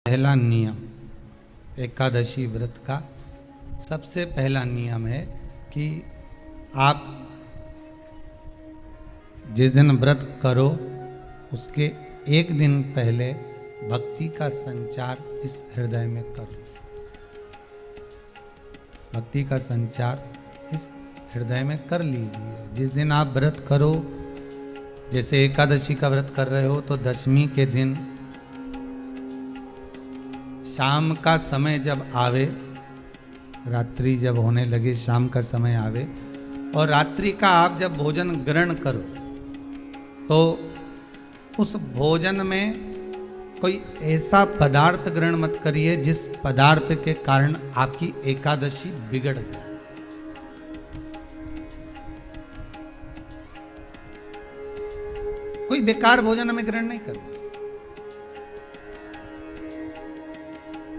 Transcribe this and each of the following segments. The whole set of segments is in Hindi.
पहला नियम एकादशी व्रत का सबसे पहला नियम है कि आप जिस दिन व्रत करो उसके एक दिन पहले भक्ति का संचार इस हृदय में करो। भक्ति का संचार इस हृदय में कर लीजिए। जिस दिन आप व्रत करो, जैसे एकादशी का व्रत कर रहे हो तो दशमी के दिन शाम का समय जब आवे, रात्रि जब होने लगे, शाम का समय आवे और रात्रि का आप जब भोजन ग्रहण करो तो उस भोजन में कोई ऐसा पदार्थ ग्रहण मत करिए जिस पदार्थ के कारण आपकी एकादशी बिगड़ जाए। कोई बेकार भोजन में ग्रहण नहीं करना,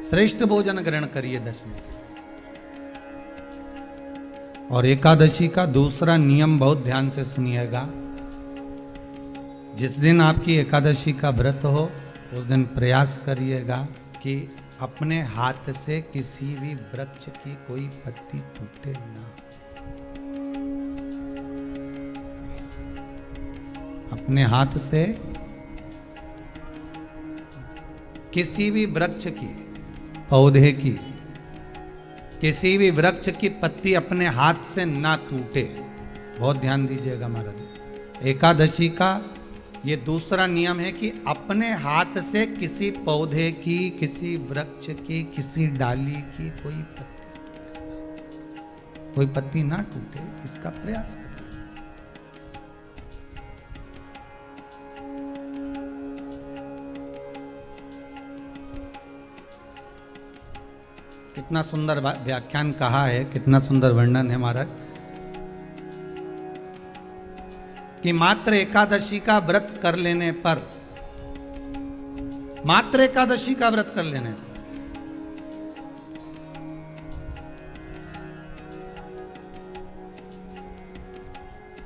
श्रेष्ठ भोजन ग्रहण करिए दशमी। और एकादशी का दूसरा नियम बहुत ध्यान से सुनिएगा। जिस दिन आपकी एकादशी का व्रत हो उस दिन प्रयास करिएगा कि अपने हाथ से किसी भी वृक्ष की कोई पत्ती टूटे ना। अपने हाथ से किसी भी वृक्ष की, पौधे की, किसी भी वृक्ष की पत्ती अपने हाथ से ना टूटे। बहुत ध्यान दीजिएगा महाराज। एकादशी का ये दूसरा नियम है कि अपने हाथ से किसी पौधे की, किसी वृक्ष की, किसी डाली की कोई पत्ती ना टूटे, इसका प्रयास करें। कितना सुंदर व्याख्यान कहा है, कितना सुंदर वर्णन है महाराज कि मात्र एकादशी का व्रत कर लेने पर, मात्र एकादशी का व्रत कर लेने पर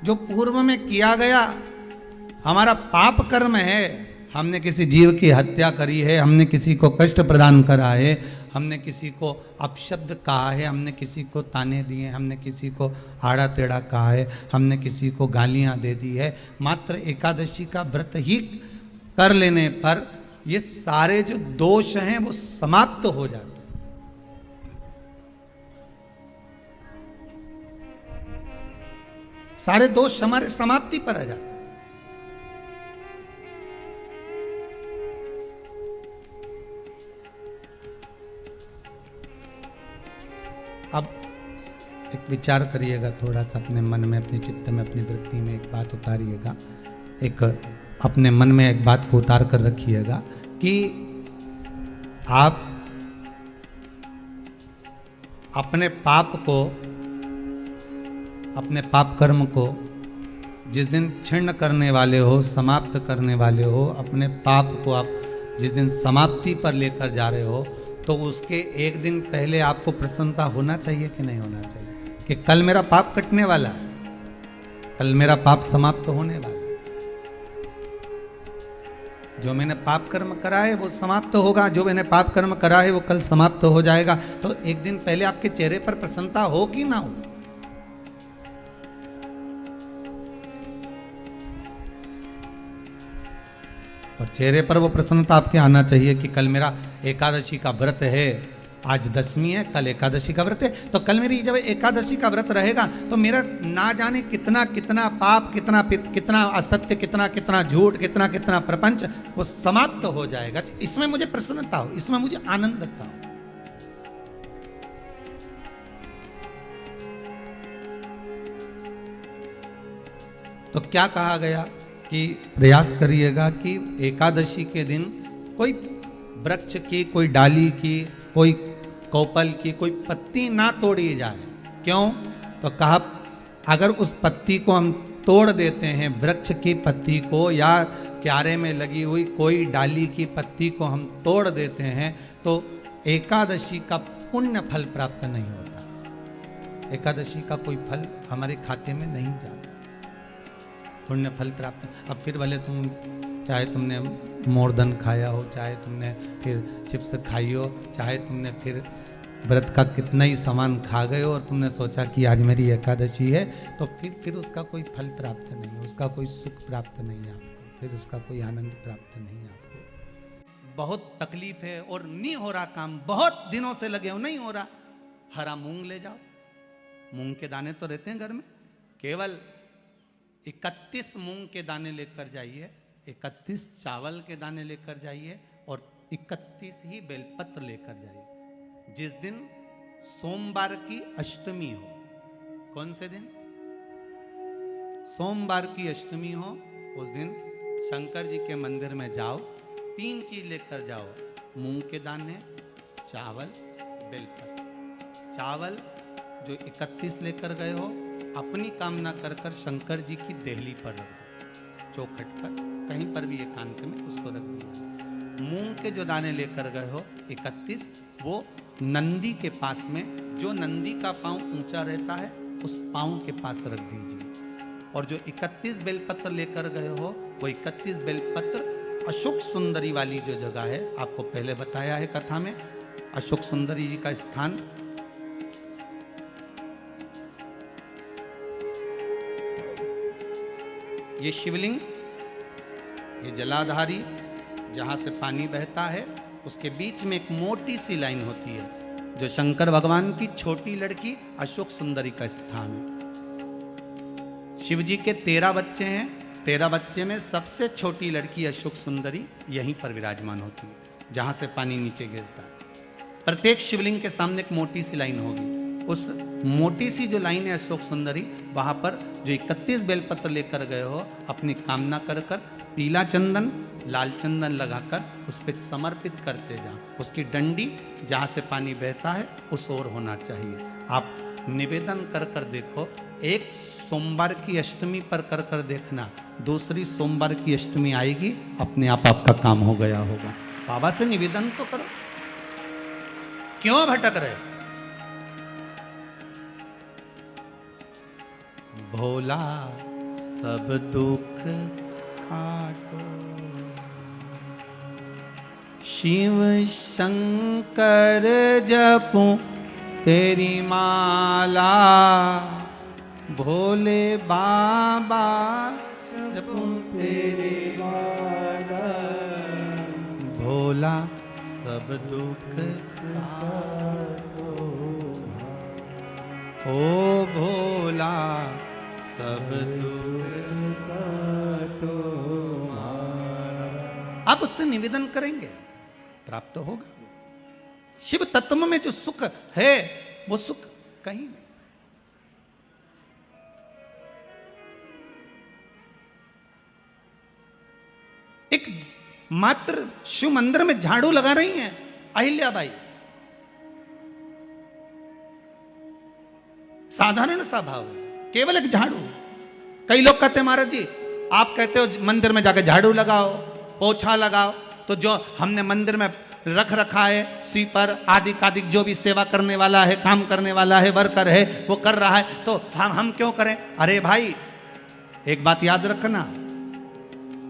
जो पूर्व में किया गया हमारा पाप कर्म है, हमने किसी जीव की हत्या करी है, हमने किसी को कष्ट प्रदान करा है, हमने किसी को अपशब्द कहा है, हमने किसी को ताने दिए, हमने किसी को आड़ा टेढ़ा कहा है, हमने किसी को गालियां दे दी है, मात्र एकादशी का व्रत ही कर लेने पर ये सारे जो दोष हैं वो समाप्त हो जाते हैं। सारे दोष हमारे समाप्ति पर आ जाते हैं। अब एक विचार करिएगा थोड़ा सा अपने मन में, अपने चित्त में, अपनी वृत्ति में एक बात उतारिएगा। एक अपने मन में एक बात को उतार कर रखिएगा कि आप अपने पाप को, अपने पाप कर्म को जिस दिन क्षीण करने वाले हो, समाप्त करने वाले हो, अपने पाप को आप जिस दिन समाप्ति पर लेकर जा रहे हो तो उसके एक दिन पहले आपको प्रसन्नता होना चाहिए कि नहीं होना चाहिए कि कल मेरा पाप कटने वाला है, कल मेरा पाप समाप्त होने वाला है। जो मैंने पाप कर्म करा है वो समाप्त होगा, जो मैंने पाप कर्म करा है वो कल समाप्त हो जाएगा। तो एक दिन पहले आपके चेहरे पर प्रसन्नता हो कि ना हो। और चेहरे पर वो प्रसन्नता आपके आना चाहिए कि कल मेरा एकादशी का व्रत है, आज दशमी है, कल एकादशी का व्रत है, तो कल मेरी जब एकादशी का व्रत रहेगा तो मेरा ना जाने कितना कितना पाप, कितना कितना असत्य, कितना कितना झूठ, कितना कितना प्रपंच वो समाप्त हो जाएगा। तो इसमें मुझे प्रसन्नता हो, इसमें मुझे आनंदता हो। तो क्या कहा गया कि प्रयास करिएगा कि एकादशी के दिन कोई वृक्ष की, कोई डाली की, कोई कोपल की कोई पत्ती ना तोड़ी जाए। क्यों? तो कहा अगर उस पत्ती को हम तोड़ देते हैं, वृक्ष की पत्ती को या क्यारे में लगी हुई कोई डाली की पत्ती को हम तोड़ देते हैं तो एकादशी का पुण्य फल प्राप्त नहीं होता। एकादशी का कोई फल हमारे खाते में नहीं जाता, पुण्य फल प्राप्त। अब फिर भले तुम चाहे तुमने मोरधन खाया हो, चाहे तुमने फिर चिप्स खाई हो, चाहे तुमने फिर व्रत का कितना ही सामान खा गए हो और तुमने सोचा कि आज मेरी एकादशी है, तो फिर उसका कोई फल प्राप्त नहीं है, उसका कोई सुख प्राप्त नहीं है आपको, फिर उसका कोई आनंद प्राप्त नहीं है आपको। बहुत तकलीफ है और नहीं हो रहा काम, बहुत दिनों से लगे हो, नहीं हो रहा, हरा मूंग ले जाओ। मूंग के दाने तो रहते हैं घर में, केवल 31 मूंग के दाने लेकर जाइए, 31 चावल के दाने लेकर जाइए और 31 ही बेलपत्र लेकर जाइए। जिस दिन सोमवार की अष्टमी हो, कौन से दिन? सोमवार की अष्टमी हो, उस दिन शंकर जी के मंदिर में जाओ, 3 चीज लेकर जाओ, मूंग के दाने, चावल, बेलपत्र। चावल जो 31 लेकर गए हो, अपनी कामना कर कर शंकर जी की देहली पर रख दो, चौखट पर, कहीं पर भी एकांत में उसको रख दिया। मूंग के जो दाने लेकर गए हो 31, वो नंदी के पास में, जो नंदी का पांव ऊंचा रहता है उस पांव के पास रख दीजिए। और जो 31 बेलपत्र लेकर गए हो, वो 31 बेलपत्र अशोक सुंदरी वाली जो जगह है, आपको पहले बताया है कथा में, अशोक सुंदरी जी का स्थान, ये शिवलिंग, ये जलाधारी जहाँ से पानी बहता है, उसके बीच में एक मोटी सी लाइन होती है, जो शंकर भगवान की छोटी लड़की अशोक सुंदरी का स्थान है। शिव जी के 13 बच्चे हैं, 13 बच्चे में सबसे छोटी लड़की अशोक सुंदरी यहीं पर विराजमान होती है, जहाँ से पानी नीचे गिरता है। प्रत्येक शिवलिंग के सामने एक मोटी सी लाइन होगी, उस मोटी सी जो लाइन है अशोक सुंदरी, वहाँ पर जो 31 बेलपत्र लेकर गए हो, अपनी कामना कर कर पीला चंदन, लाल चंदन लगाकर उस पर समर्पित करते जाओ। उसकी डंडी जहाँ से पानी बहता है उस ओर होना चाहिए। आप निवेदन कर कर देखो, एक सोमवार की अष्टमी पर कर कर देखना, दूसरी सोमवार की अष्टमी आएगी, अपने आप आपका काम हो गया होगा। बाबा से निवेदन तो करो, क्यों भटक रहे? भोला सब दुख काटो, शिव शंकर जपूं तेरी माला, भोले बाबा जपूं तेरी माला, भोला सब दुख काटो, ओ भोला सब दुख काटो। आप उससे निवेदन करेंगे, प्राप्त होगा। शिव तत्व में जो सुख है, वो सुख कहीं नहीं। एक मात्र शिव मंदिर में झाड़ू लगा रही हैं अहिल्याबाई, साधारण सा भाव है, केवल एक झाड़ू। कई लोग कहते हैं महाराज जी, आप कहते हो मंदिर में जाकर झाड़ू लगाओ, पोछा लगाओ, तो जो हमने मंदिर में रख रखा है स्वीपर आदि आदि, जो भी सेवा करने वाला है, काम करने वाला है, वर्कर है, वो कर रहा है, तो हम क्यों करें? अरे भाई, एक बात याद रखना,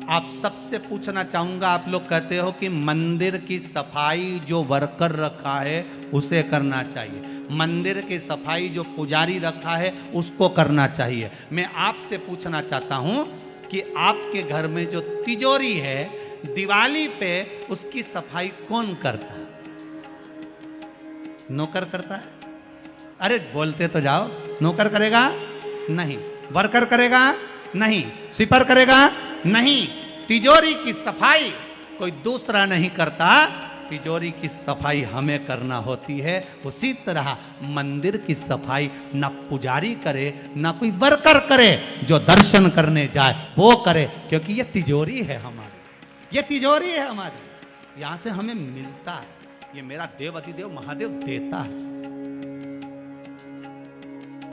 आप सबसे पूछना चाहूंगा, आप लोग कहते हो कि मंदिर की सफाई जो वर्कर रखा है उसे करना चाहिए, मंदिर की सफाई जो पुजारी रखा है उसको करना चाहिए। मैं आपसे पूछना चाहता हूं कि आपके घर में जो तिजोरी है, दिवाली पे उसकी सफाई कौन करता है? नौकर करता है? अरे बोलते तो जाओ। नौकर करेगा? नहीं। वर्कर करेगा? नहीं। स्वीपर करेगा? नहीं। तिजोरी की सफाई कोई दूसरा नहीं करता, तिजोरी की सफाई हमें करना होती है। उसी तरह मंदिर की सफाई ना पुजारी करे, ना कोई वर्कर करे, जो दर्शन करने जाए वो करे, क्योंकि ये तिजोरी है हमारी, ये तिजोरी है हमारी, यहां से हमें मिलता है, ये मेरा देव अधिदेव महादेव देता है।